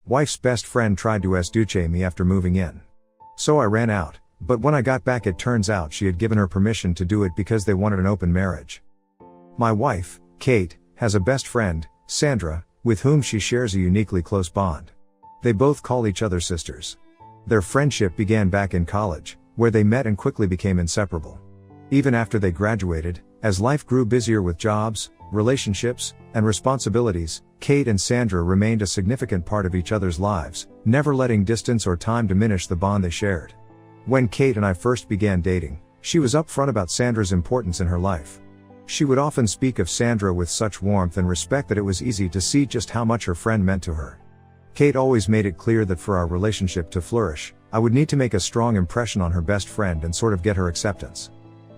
Wife's best friend tried to duce me after moving in. So I ran out, but when I got back it turns out she had given her permission to do it because they wanted an open marriage. My wife, Kate, has a best friend, Sandra, with whom she shares a uniquely close bond. They both call each other sisters. Their friendship began back in college, where they met and quickly became inseparable. Even after they graduated, as life grew busier with jobs, relationships, and responsibilities, Kate and Sandra remained a significant part of each other's lives, never letting distance or time diminish the bond they shared. When Kate and I first began dating, she was upfront about Sandra's importance in her life. She would often speak of Sandra with such warmth and respect that it was easy to see just how much her friend meant to her. Kate always made it clear that for our relationship to flourish, I would need to make a strong impression on her best friend and sort of get her acceptance.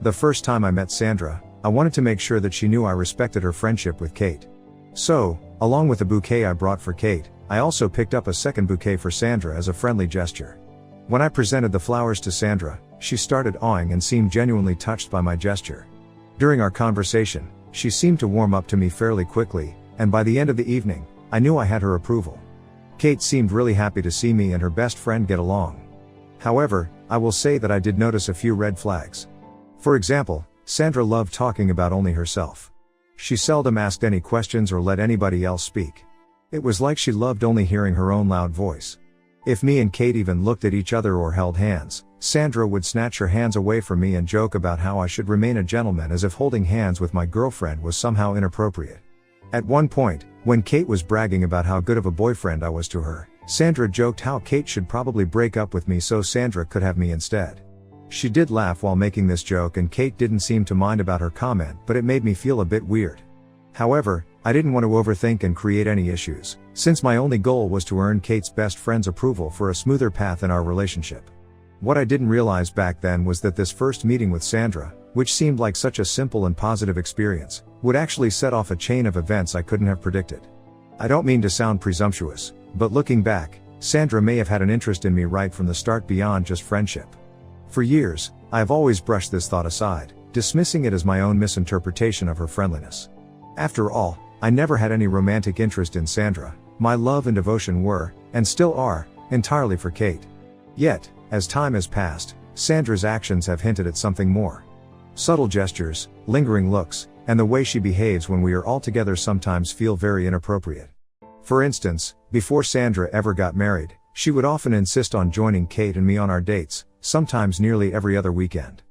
The first time I met Sandra, I wanted to make sure that she knew I respected her friendship with Kate. So, along with the bouquet I brought for Kate, I also picked up a second bouquet for Sandra as a friendly gesture. When I presented the flowers to Sandra, she started awing and seemed genuinely touched by my gesture. During our conversation, she seemed to warm up to me fairly quickly, and by the end of the evening, I knew I had her approval. Kate seemed really happy to see me and her best friend get along. However, I will say that I did notice a few red flags. For example, Sandra loved talking about only herself. She seldom asked any questions or let anybody else speak. It was like she loved only hearing her own loud voice. If me and Kate even looked at each other or held hands, Sandra would snatch her hands away from me and joke about how I should remain a gentleman, as if holding hands with my girlfriend was somehow inappropriate. At one point, when Kate was bragging about how good of a boyfriend I was to her, Sandra joked how Kate should probably break up with me so Sandra could have me instead. She did laugh while making this joke and Kate didn't seem to mind about her comment, but it made me feel a bit weird. However, I didn't want to overthink and create any issues, since my only goal was to earn Kate's best friend's approval for a smoother path in our relationship. What I didn't realize back then was that this first meeting with Sandra, which seemed like such a simple and positive experience, would actually set off a chain of events I couldn't have predicted. I don't mean to sound presumptuous, but looking back, Sandra may have had an interest in me right from the start beyond just friendship. For years, I have always brushed this thought aside, dismissing it as my own misinterpretation of her friendliness. After all, I never had any romantic interest in Sandra. My love and devotion were, and still are, entirely for Kate. Yet, as time has passed, Sandra's actions have hinted at something more. Subtle gestures, lingering looks, and the way she behaves when we are all together sometimes feel very inappropriate. For instance, before Sandra ever got married, she would often insist on joining Kate and me on our dates, sometimes nearly every other weekend.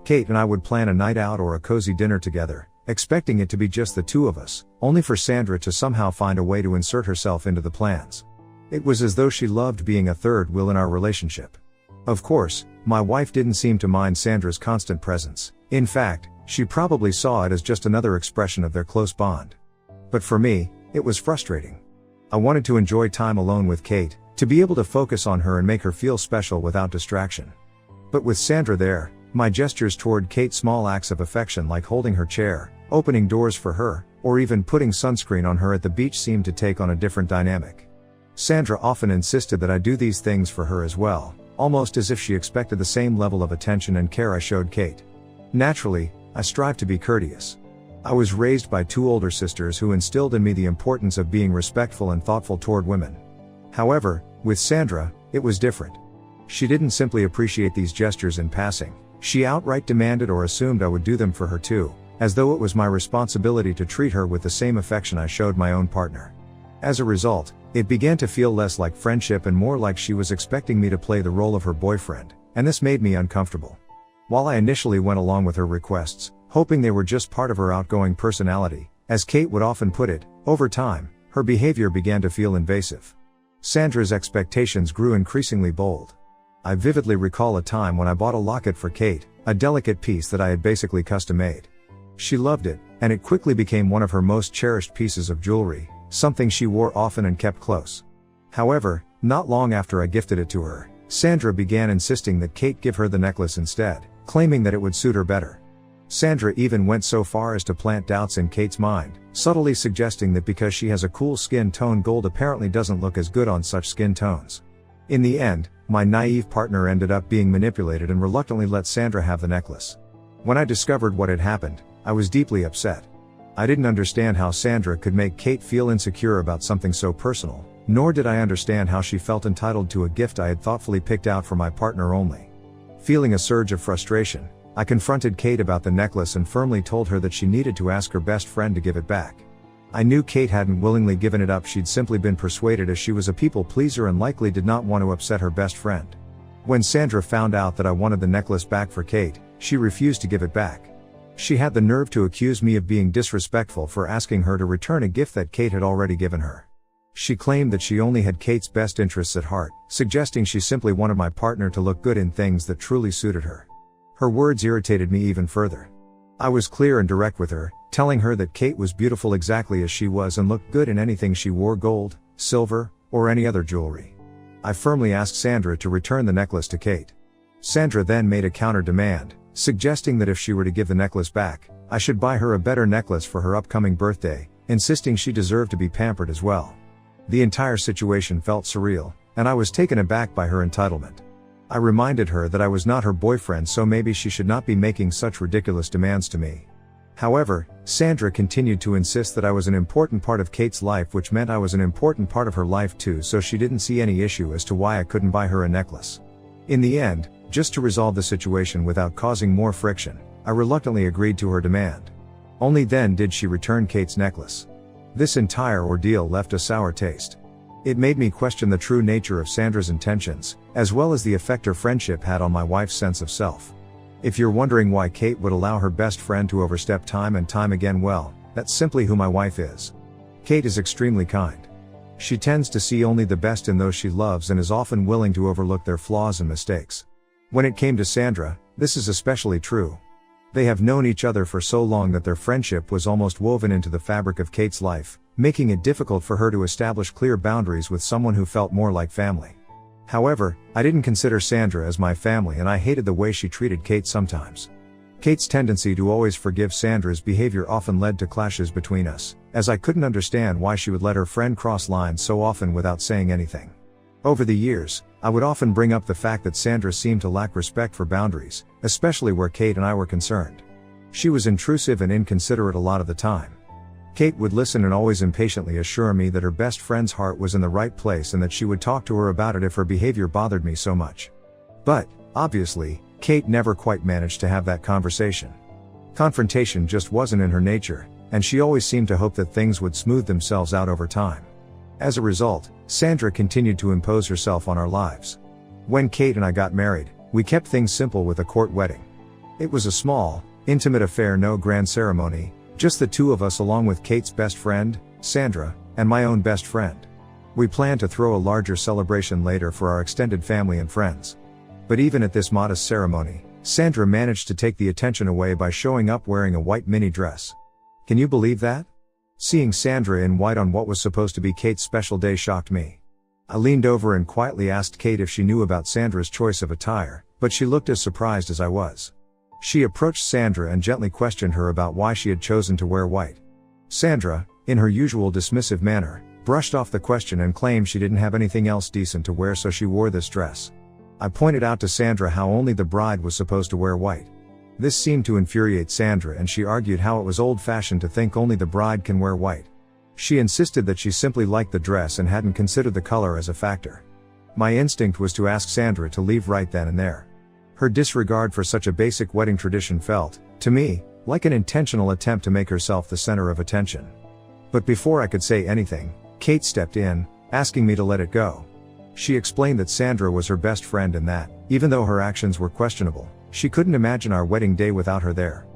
Kate and I would plan a night out or a cozy dinner together, expecting it to be just the two of us, only for Sandra to somehow find a way to insert herself into the plans. It was as though she loved being a third wheel in our relationship. Of course, my wife didn't seem to mind Sandra's constant presence. In fact, she probably saw it as just another expression of their close bond. But for me, it was frustrating. I wanted to enjoy time alone with Kate, to be able to focus on her and make her feel special without distraction. But with Sandra there, my gestures toward Kate, small acts of affection like holding her chair, opening doors for her, or even putting sunscreen on her at the beach seemed to take on a different dynamic. Sandra often insisted that I do these things for her as well, almost as if she expected the same level of attention and care I showed Kate. Naturally, I strived to be courteous. I was raised by two older sisters who instilled in me the importance of being respectful and thoughtful toward women. However, with Sandra, it was different. She didn't simply appreciate these gestures in passing, she outright demanded or assumed I would do them for her too, as though it was my responsibility to treat her with the same affection I showed my own partner. As a result, it began to feel less like friendship and more like she was expecting me to play the role of her boyfriend, and this made me uncomfortable. While I initially went along with her requests, hoping they were just part of her outgoing personality, as Kate would often put it, over time, her behavior began to feel invasive. Sandra's expectations grew increasingly bold. I vividly recall a time when I bought a locket for Kate, a delicate piece that I had basically custom-made. She loved it, and it quickly became one of her most cherished pieces of jewelry, something she wore often and kept close. However, not long after I gifted it to her, Sandra began insisting that Kate give her the necklace instead, claiming that it would suit her better. Sandra even went so far as to plant doubts in Kate's mind, subtly suggesting that because she has a cool skin tone, gold apparently doesn't look as good on such skin tones. In the end, my naive partner ended up being manipulated and reluctantly let Sandra have the necklace. When I discovered what had happened, I was deeply upset. I didn't understand how Sandra could make Kate feel insecure about something so personal, nor did I understand how she felt entitled to a gift I had thoughtfully picked out for my partner only. Feeling a surge of frustration, I confronted Kate about the necklace and firmly told her that she needed to ask her best friend to give it back. I knew Kate hadn't willingly given it up, she'd simply been persuaded as she was a people pleaser and likely did not want to upset her best friend. When Sandra found out that I wanted the necklace back for Kate, she refused to give it back. She had the nerve to accuse me of being disrespectful for asking her to return a gift that Kate had already given her. She claimed that she only had Kate's best interests at heart, suggesting she simply wanted my partner to look good in things that truly suited her. Her words irritated me even further. I was clear and direct with her, telling her that Kate was beautiful exactly as she was and looked good in anything she wore, gold, silver, or any other jewelry. I firmly asked Sandra to return the necklace to Kate. Sandra then made a counter demand, suggesting that if she were to give the necklace back, I should buy her a better necklace for her upcoming birthday, insisting she deserved to be pampered as well. The entire situation felt surreal, and I was taken aback by her entitlement. I reminded her that I was not her boyfriend, so maybe she should not be making such ridiculous demands to me. However, Sandra continued to insist that I was an important part of Kate's life, which meant I was an important part of her life too, so she didn't see any issue as to why I couldn't buy her a necklace. In the end, just to resolve the situation without causing more friction, I reluctantly agreed to her demand. Only then did she return Kate's necklace. This entire ordeal left a sour taste. It made me question the true nature of Sandra's intentions, as well as the effect her friendship had on my wife's sense of self. If you're wondering why Kate would allow her best friend to overstep time and time again, well, that's simply who my wife is. Kate is extremely kind. She tends to see only the best in those she loves and is often willing to overlook their flaws and mistakes. When it came to Sandra, this is especially true. They have known each other for so long that their friendship was almost woven into the fabric of Kate's life, making it difficult for her to establish clear boundaries with someone who felt more like family. However, I didn't consider Sandra as my family, and I hated the way she treated Kate sometimes. Kate's tendency to always forgive Sandra's behavior often led to clashes between us, as I couldn't understand why she would let her friend cross lines so often without saying anything. Over the years, I would often bring up the fact that Sandra seemed to lack respect for boundaries, especially where Kate and I were concerned. She was intrusive and inconsiderate a lot of the time. Kate would listen and always impatiently assure me that her best friend's heart was in the right place and that she would talk to her about it if her behavior bothered me so much. But, obviously, Kate never quite managed to have that conversation. Confrontation just wasn't in her nature, and she always seemed to hope that things would smooth themselves out over time. As a result, Sandra continued to impose herself on our lives. When Kate and I got married, we kept things simple with a court wedding. It was a small, intimate affair, no grand ceremony, just the two of us along with Kate's best friend, Sandra, and my own best friend. We planned to throw a larger celebration later for our extended family and friends. But even at this modest ceremony, Sandra managed to take the attention away by showing up wearing a white mini dress. Can you believe that? Seeing Sandra in white on what was supposed to be Kate's special day shocked me. I leaned over and quietly asked Kate if she knew about Sandra's choice of attire, but she looked as surprised as I was. She approached Sandra and gently questioned her about why she had chosen to wear white. Sandra, in her usual dismissive manner, brushed off the question and claimed she didn't have anything else decent to wear, so she wore this dress. I pointed out to Sandra how only the bride was supposed to wear white. This seemed to infuriate Sandra, and she argued how it was old-fashioned to think only the bride can wear white. She insisted that she simply liked the dress and hadn't considered the color as a factor. My instinct was to ask Sandra to leave right then and there. Her disregard for such a basic wedding tradition felt, to me, like an intentional attempt to make herself the center of attention. But before I could say anything, Kate stepped in, asking me to let it go. She explained that Sandra was her best friend and that, even though her actions were questionable, she couldn't imagine our wedding day without her there.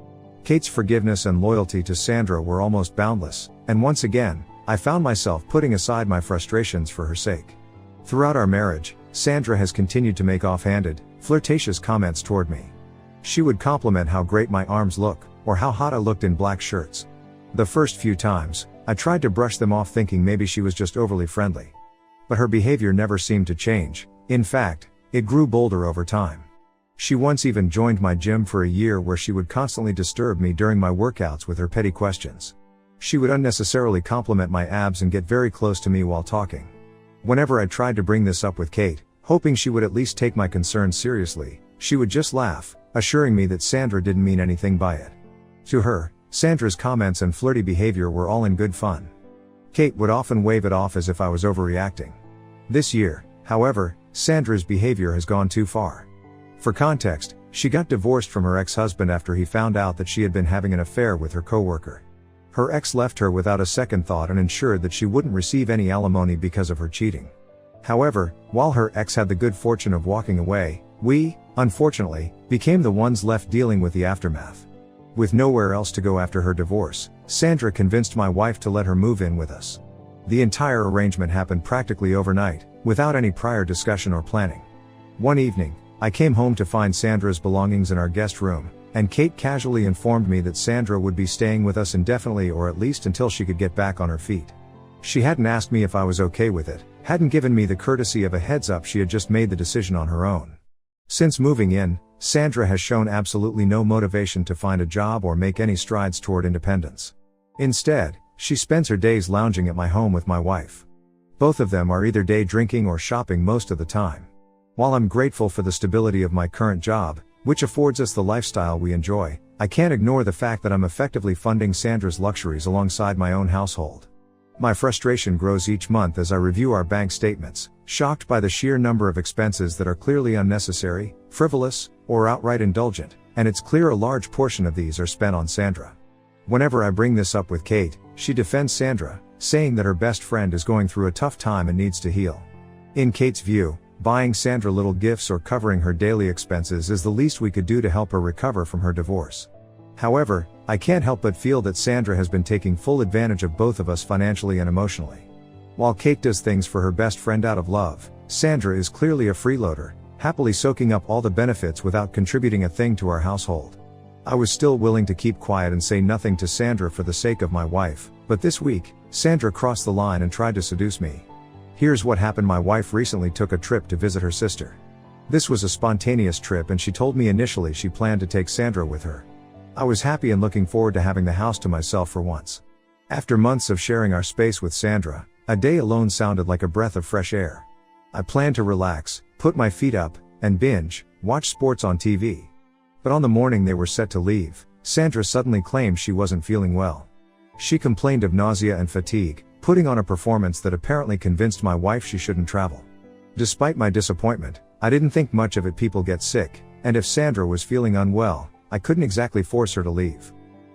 Kate's forgiveness and loyalty to Sandra were almost boundless, and once again, I found myself putting aside my frustrations for her sake. Throughout our marriage, Sandra has continued to make offhanded, flirtatious comments toward me. She would compliment how great my arms look, or how hot I looked in black shirts. The first few times, I tried to brush them off, thinking maybe she was just overly friendly. But her behavior never seemed to change. In fact, it grew bolder over time. She once even joined my gym for a year, where she would constantly disturb me during my workouts with her petty questions. She would unnecessarily compliment my abs and get very close to me while talking. Whenever I tried to bring this up with Kate, hoping she would at least take my concerns seriously, she would just laugh, assuring me that Sandra didn't mean anything by it. To her, Sandra's comments and flirty behavior were all in good fun. Kate would often wave it off as if I was overreacting. This year, however, Sandra's behavior has gone too far. For context, she got divorced from her ex-husband after he found out that she had been having an affair with her coworker. Her ex left her without a second thought and ensured that she wouldn't receive any alimony because of her cheating. However, while her ex had the good fortune of walking away, we, unfortunately, became the ones left dealing with the aftermath. With nowhere else to go after her divorce, Sandra convinced my wife to let her move in with us. The entire arrangement happened practically overnight, without any prior discussion or planning. One evening, I came home to find Sandra's belongings in our guest room, and Kate casually informed me that Sandra would be staying with us indefinitely, or at least until she could get back on her feet. She hadn't asked me if I was okay with it, hadn't given me the courtesy of a heads up, she had just made the decision on her own. Since moving in, Sandra has shown absolutely no motivation to find a job or make any strides toward independence. Instead, she spends her days lounging at my home with my wife. Both of them are either day drinking or shopping most of the time. While I'm grateful for the stability of my current job, which affords us the lifestyle we enjoy, I can't ignore the fact that I'm effectively funding Sandra's luxuries alongside my own household. My frustration grows each month as I review our bank statements, shocked by the sheer number of expenses that are clearly unnecessary, frivolous, or outright indulgent, and it's clear a large portion of these are spent on Sandra. Whenever I bring this up with Kate, she defends Sandra, saying that her best friend is going through a tough time and needs to heal. In Kate's view, buying Sandra little gifts or covering her daily expenses is the least we could do to help her recover from her divorce. However, I can't help but feel that Sandra has been taking full advantage of both of us financially and emotionally. While Kate does things for her best friend out of love, Sandra is clearly a freeloader, happily soaking up all the benefits without contributing a thing to our household. I was still willing to keep quiet and say nothing to Sandra for the sake of my wife, but this week, Sandra crossed the line and tried to seduce me. Here's what happened. My wife recently took a trip to visit her sister. This was a spontaneous trip, and she told me initially she planned to take Sandra with her. I was happy and looking forward to having the house to myself for once. After months of sharing our space with Sandra, a day alone sounded like a breath of fresh air. I planned to relax, put my feet up, and binge watch sports on TV. But on the morning they were set to leave, Sandra suddenly claimed she wasn't feeling well. She complained of nausea and fatigue, putting on a performance that apparently convinced my wife she shouldn't travel. Despite my disappointment, I didn't think much of it. People get sick, and if Sandra was feeling unwell, I couldn't exactly force her to leave.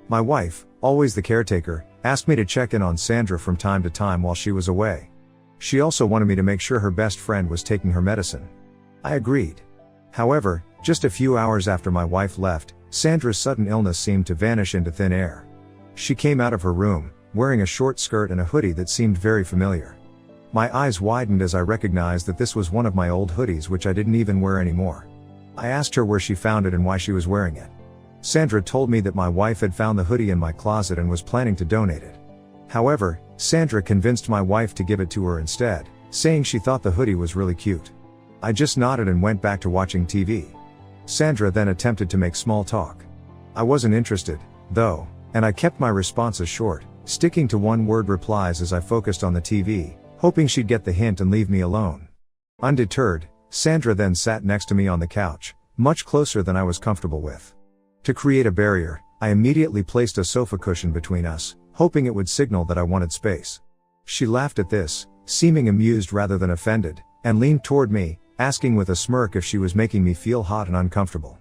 My wife, always the caretaker, asked me to check in on Sandra from time to time while she was away. She also wanted me to make sure her best friend was taking her medicine. I agreed. However, just a few hours after my wife left, Sandra's sudden illness seemed to vanish into thin air. She came out of her room, wearing a short skirt and a hoodie that seemed very familiar. My eyes widened as I recognized that this was one of my old hoodies, which I didn't even wear anymore. I asked her where she found it and why she was wearing it. Sandra told me that my wife had found the hoodie in my closet and was planning to donate it. However, Sandra convinced my wife to give it to her instead, saying she thought the hoodie was really cute. I just nodded and went back to watching TV. Sandra then attempted to make small talk. I wasn't interested, though, and I kept my responses short, sticking to one-word replies as I focused on the TV, hoping she'd get the hint and leave me alone. Undeterred, Sandra then sat next to me on the couch, much closer than I was comfortable with. To create a barrier, I immediately placed a sofa cushion between us, hoping it would signal that I wanted space. She laughed at this, seeming amused rather than offended, and leaned toward me, asking with a smirk if she was making me feel hot and uncomfortable.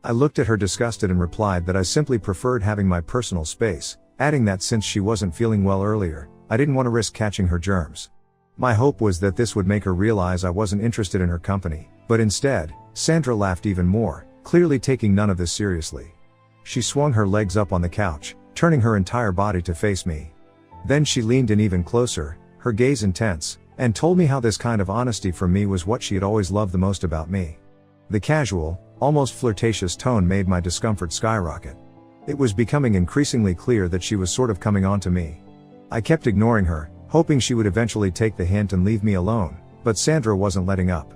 I looked at her disgusted and replied that I simply preferred having my personal space, adding that since she wasn't feeling well earlier, I didn't want to risk catching her germs. My hope was that this would make her realize I wasn't interested in her company, but instead, Sandra laughed even more, clearly taking none of this seriously. She swung her legs up on the couch, turning her entire body to face me. Then she leaned in even closer, her gaze intense, and told me how this kind of honesty from me was what she had always loved the most about me. The casual, almost flirtatious tone made my discomfort skyrocket. It was becoming increasingly clear that she was sort of coming on to me. I kept ignoring her, hoping she would eventually take the hint and leave me alone, but Sandra wasn't letting up.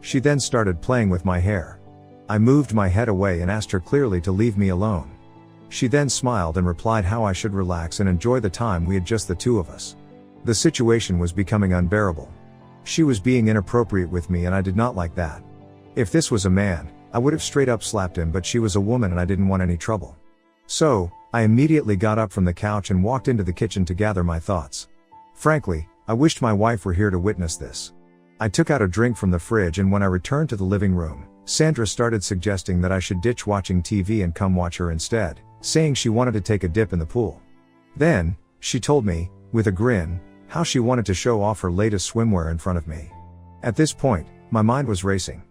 She then started playing with my hair. I moved my head away and asked her clearly to leave me alone. She then smiled and replied how I should relax and enjoy the time we had, just the two of us. The situation was becoming unbearable. She was being inappropriate with me and I did not like that. If this was a man, I would have straight up slapped him, but she was a woman and I didn't want any trouble. So, I immediately got up from the couch and walked into the kitchen to gather my thoughts. Frankly, I wished my wife were here to witness this. I took out a drink from the fridge, and when I returned to the living room, Sandra started suggesting that I should ditch watching TV and come watch her instead, saying she wanted to take a dip in the pool. Then, she told me, with a grin, how she wanted to show off her latest swimwear in front of me. At this point, my mind was racing.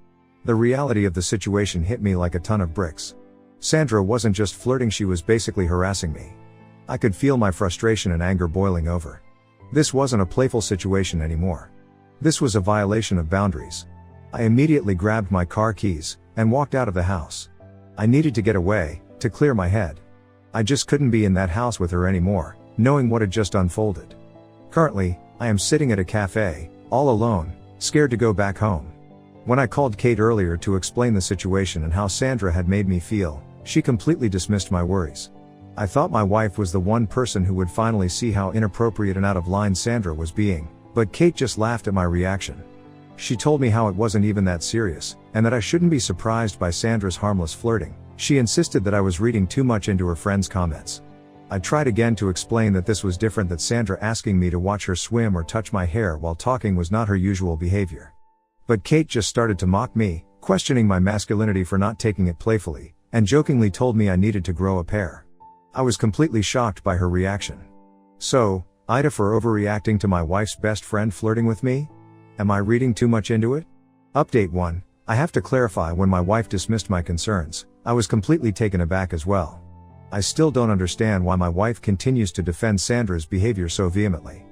The reality of the situation hit me like a ton of bricks. Sandra wasn't just flirting, she was basically harassing me. I could feel my frustration and anger boiling over. This wasn't a playful situation anymore. This was a violation of boundaries. I immediately grabbed my car keys and walked out of the house. I needed to get away, to clear my head. I just couldn't be in that house with her anymore, knowing what had just unfolded. Currently, I am sitting at a cafe, all alone, scared to go back home. When I called Kate earlier to explain the situation and how Sandra had made me feel, she completely dismissed my worries. I thought my wife was the one person who would finally see how inappropriate and out of line Sandra was being, but Kate just laughed at my reaction. She told me how it wasn't even that serious, and that I shouldn't be surprised by Sandra's harmless flirting. She insisted that I was reading too much into her friend's comments. I tried again to explain that this was different, that Sandra asking me to watch her swim or touch my hair while talking was not her usual behavior. But Kate just started to mock me, questioning my masculinity for not taking it playfully, and jokingly told me I needed to grow a pair. I was completely shocked by her reaction. So, Ida for overreacting to my wife's best friend flirting with me? Am I reading too much into it? Update 1. I have to clarify, when my wife dismissed my concerns, I was completely taken aback as well. I still don't understand why my wife continues to defend Sandra's behavior so vehemently.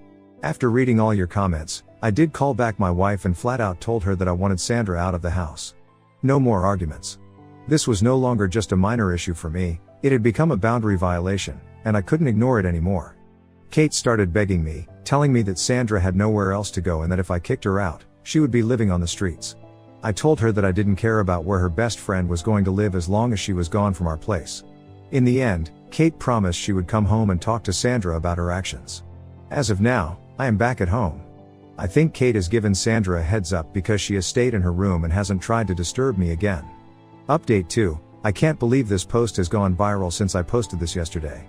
After reading all your comments, I did call back my wife and flat out told her that I wanted Sandra out of the house. No more arguments. This was no longer just a minor issue for me, it had become a boundary violation, and I couldn't ignore it anymore. Kate started begging me, telling me that Sandra had nowhere else to go and that if I kicked her out, she would be living on the streets. I told her that I didn't care about where her best friend was going to live as long as she was gone from our place. In the end, Kate promised she would come home and talk to Sandra about her actions. As of now, I am back at home. I think Kate has given Sandra a heads up because she has stayed in her room and hasn't tried to disturb me again. Update 2. I can't believe this post has gone viral since I posted this yesterday.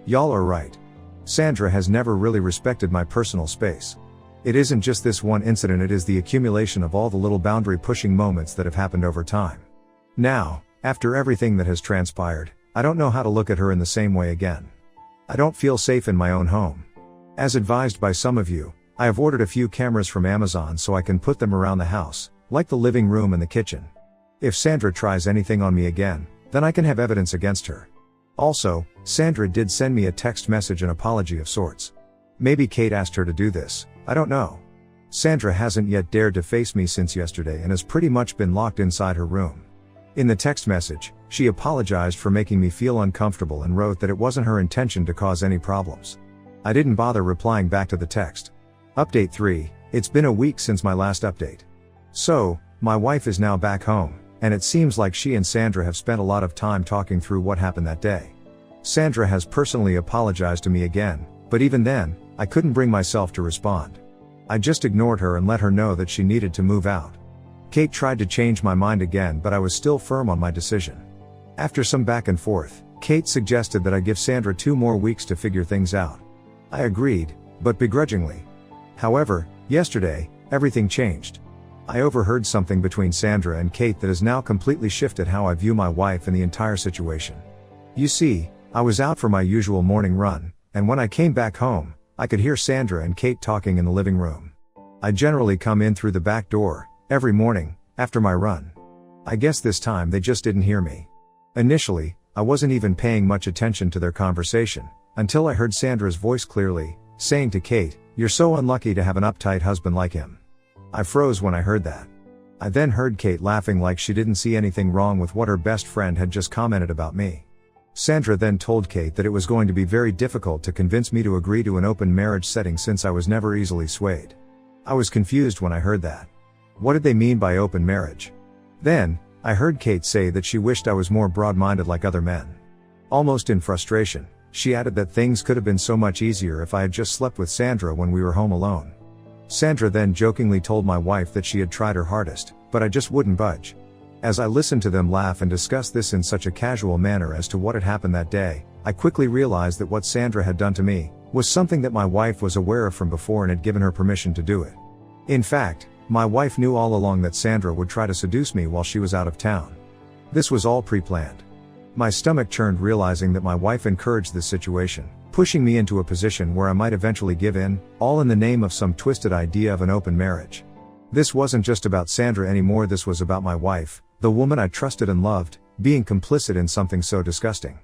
Y'all are right. Sandra has never really respected my personal space. It isn't just this one incident, it is the accumulation of all the little boundary pushing moments that have happened over time. Now, after everything that has transpired, I don't know how to look at her in the same way again. I don't feel safe in my own home. As advised by some of you, I have ordered a few cameras from Amazon so I can put them around the house, like the living room and the kitchen. If Sandra tries anything on me again, then I can have evidence against her. Also, Sandra did send me a text message, an apology of sorts. Maybe Kate asked her to do this, I don't know. Sandra hasn't yet dared to face me since yesterday and has pretty much been locked inside her room. In the text message, she apologized for making me feel uncomfortable and wrote that it wasn't her intention to cause any problems. I didn't bother replying back to the text. Update 3. It's been a week since my last update. So, my wife is now back home, and it seems like she and Sandra have spent a lot of time talking through what happened that day. Sandra has personally apologized to me again, but even then, I couldn't bring myself to respond. I just ignored her and let her know that she needed to move out. Kate tried to change my mind again, but I was still firm on my decision. After some back and forth, Kate suggested that I give Sandra 2 more weeks to figure things out. I agreed, but begrudgingly. However, yesterday, everything changed. I overheard something between Sandra and Kate that has now completely shifted how I view my wife and the entire situation. You see, I was out for my usual morning run, and when I came back home, I could hear Sandra and Kate talking in the living room. I generally come in through the back door, every morning, after my run. I guess this time they just didn't hear me. Initially, I wasn't even paying much attention to their conversation, until I heard Sandra's voice clearly, saying to Kate, "You're so unlucky to have an uptight husband like him." I froze when I heard that. I then heard Kate laughing like she didn't see anything wrong with what her best friend had just commented about me. Sandra then told Kate that it was going to be very difficult to convince me to agree to an open marriage setting since I was never easily swayed. I was confused when I heard that. What did they mean by open marriage? Then, I heard Kate say that she wished I was more broad-minded like other men. Almost in frustration, she added that things could have been so much easier if I had just slept with Sandra when we were home alone. Sandra then jokingly told my wife that she had tried her hardest, but I just wouldn't budge. As I listened to them laugh and discuss this in such a casual manner as to what had happened that day, I quickly realized that what Sandra had done to me was something that my wife was aware of from before and had given her permission to do it. In fact, my wife knew all along that Sandra would try to seduce me while she was out of town. This was all pre-planned. My stomach churned realizing that my wife encouraged this situation, pushing me into a position where I might eventually give in, all in the name of some twisted idea of an open marriage. This wasn't just about Sandra anymore, this was about my wife, the woman I trusted and loved, being complicit in something so disgusting.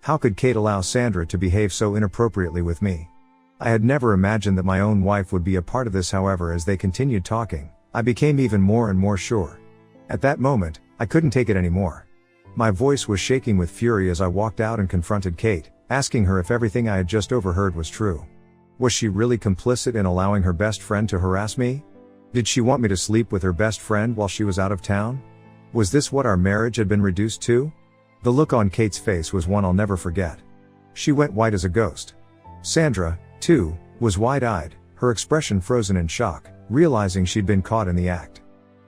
How could Kate allow Sandra to behave so inappropriately with me? I had never imagined that my own wife would be a part of this. However, as they continued talking, I became even more and more sure. At that moment, I couldn't take it anymore. My voice was shaking with fury as I walked out and confronted Kate, asking her if everything I had just overheard was true. Was she really complicit in allowing her best friend to harass me? Did she want me to sleep with her best friend while she was out of town? Was this what our marriage had been reduced to? The look on Kate's face was one I'll never forget. She went white as a ghost. Sandra, too, was wide-eyed, her expression frozen in shock, realizing she'd been caught in the act.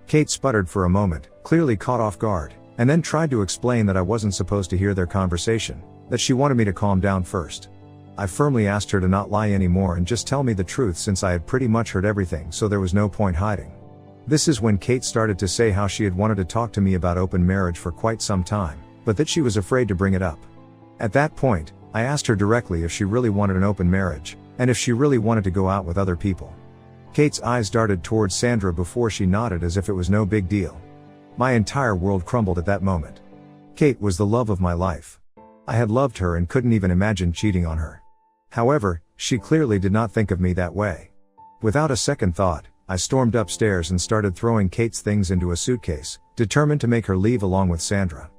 Kate sputtered for a moment, clearly caught off guard, and then tried to explain that I wasn't supposed to hear their conversation, that she wanted me to calm down first. I firmly asked her to not lie anymore and just tell me the truth, since I had pretty much heard everything, so there was no point hiding. This is when Kate started to say how she had wanted to talk to me about open marriage for quite some time, but that she was afraid to bring it up. At that point, I asked her directly if she really wanted an open marriage, and if she really wanted to go out with other people. Kate's eyes darted towards Sandra before she nodded as if it was no big deal. My entire world crumbled at that moment. Kate was the love of my life. I had loved her and couldn't even imagine cheating on her. However, she clearly did not think of me that way. Without a second thought, I stormed upstairs and started throwing Kate's things into a suitcase, determined to make her leave along with Sandra.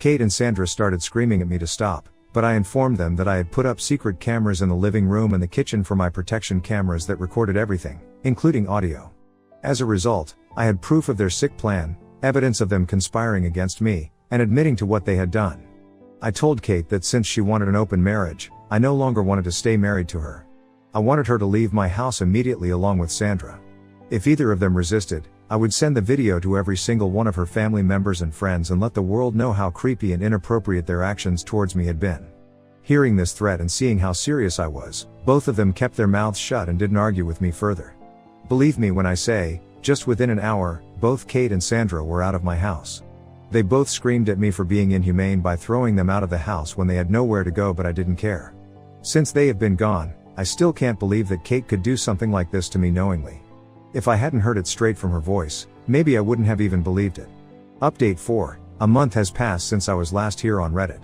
Kate and Sandra started screaming at me to stop, but I informed them that I had put up secret cameras in the living room and the kitchen for my protection, cameras that recorded everything, including audio. As a result, I had proof of their sick plan, evidence of them conspiring against me, and admitting to what they had done. I told Kate that since she wanted an open marriage, I no longer wanted to stay married to her. I wanted her to leave my house immediately along with Sandra. If either of them resisted, I would send the video to every single one of her family members and friends and let the world know how creepy and inappropriate their actions towards me had been. Hearing this threat and seeing how serious I was, both of them kept their mouths shut and didn't argue with me further. Believe me when I say, just within an hour, both Kate and Sandra were out of my house. They both screamed at me for being inhumane by throwing them out of the house when they had nowhere to go, but I didn't care. Since they have been gone, I still can't believe that Kate could do something like this to me knowingly. If I hadn't heard it straight from her voice, maybe I wouldn't have even believed it. Update 4. A month has passed since I was last here on Reddit.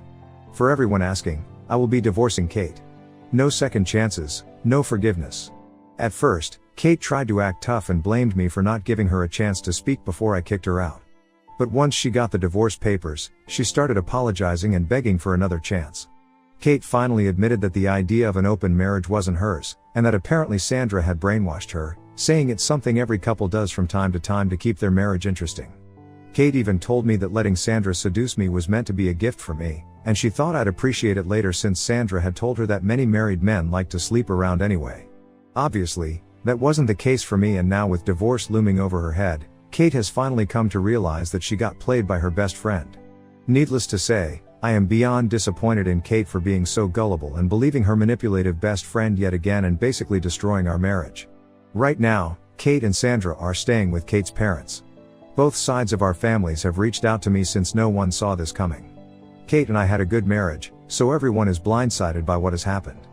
For everyone asking, I will be divorcing Kate. No second chances, no forgiveness. At first, Kate tried to act tough and blamed me for not giving her a chance to speak before I kicked her out. But once she got the divorce papers, she started apologizing and begging for another chance. Kate finally admitted that the idea of an open marriage wasn't hers, and that apparently Sandra had brainwashed her, saying it's something every couple does from time to time to keep their marriage interesting. Kate even told me that letting Sandra seduce me was meant to be a gift for me, and she thought I'd appreciate it later, since Sandra had told her that many married men like to sleep around anyway. Obviously, that wasn't the case for me, and now with divorce looming over her head, Kate has finally come to realize that she got played by her best friend. Needless to say, I am beyond disappointed in Kate for being so gullible and believing her manipulative best friend yet again and basically destroying our marriage. Right now, Kate and Sandra are staying with Kate's parents. Both sides of our families have reached out to me since no one saw this coming. Kate and I had a good marriage, so everyone is blindsided by what has happened.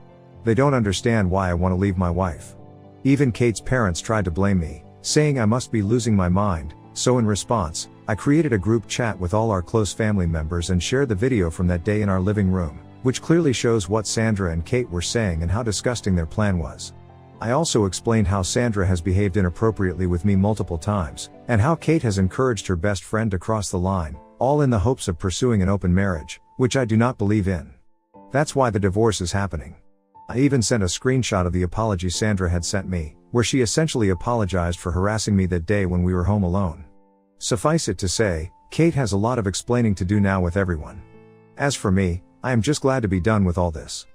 They don't understand why I want to leave my wife. Even Kate's parents tried to blame me, saying I must be losing my mind, so in response, I created a group chat with all our close family members and shared the video from that day in our living room, which clearly shows what Sandra and Kate were saying and how disgusting their plan was. I also explained how Sandra has behaved inappropriately with me multiple times, and how Kate has encouraged her best friend to cross the line, all in the hopes of pursuing an open marriage, which I do not believe in. That's why the divorce is happening. I even sent a screenshot of the apology Sandra had sent me, where she essentially apologized for harassing me that day when we were home alone. Suffice it to say, Kate has a lot of explaining to do now with everyone. As for me, I am just glad to be done with all this.